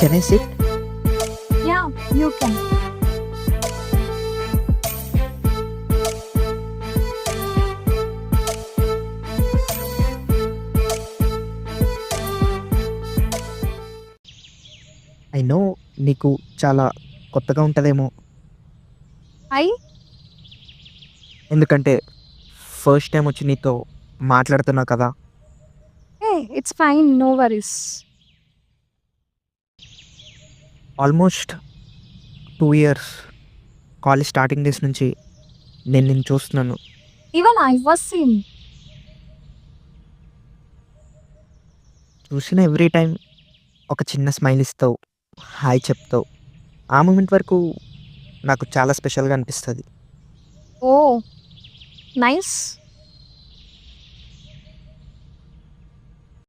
Can I SIT? Yeah, you can. I know నీకు చాలా కొత్తగా ఉంటదేమో. I? ఎందుకంటే ఫస్ట్ టైమ్ వచ్చి నీతో మాట్లాడుతున్నా కదా! Hey, it's fine. No worries. Almost 2 years college starting days నుంచి నేను నిన్ను చూస్తున్నాను. Even I was seen. చూసిన ఎవ్రీ టైమ్ ఒక చిన్న స్మైల్ ఇస్తావు, హాయ్ చెప్తావు. ఆ మూమెంట్ వరకు నాకు చాలా స్పెషల్‌గా అనిపిస్తది. Oh, nice.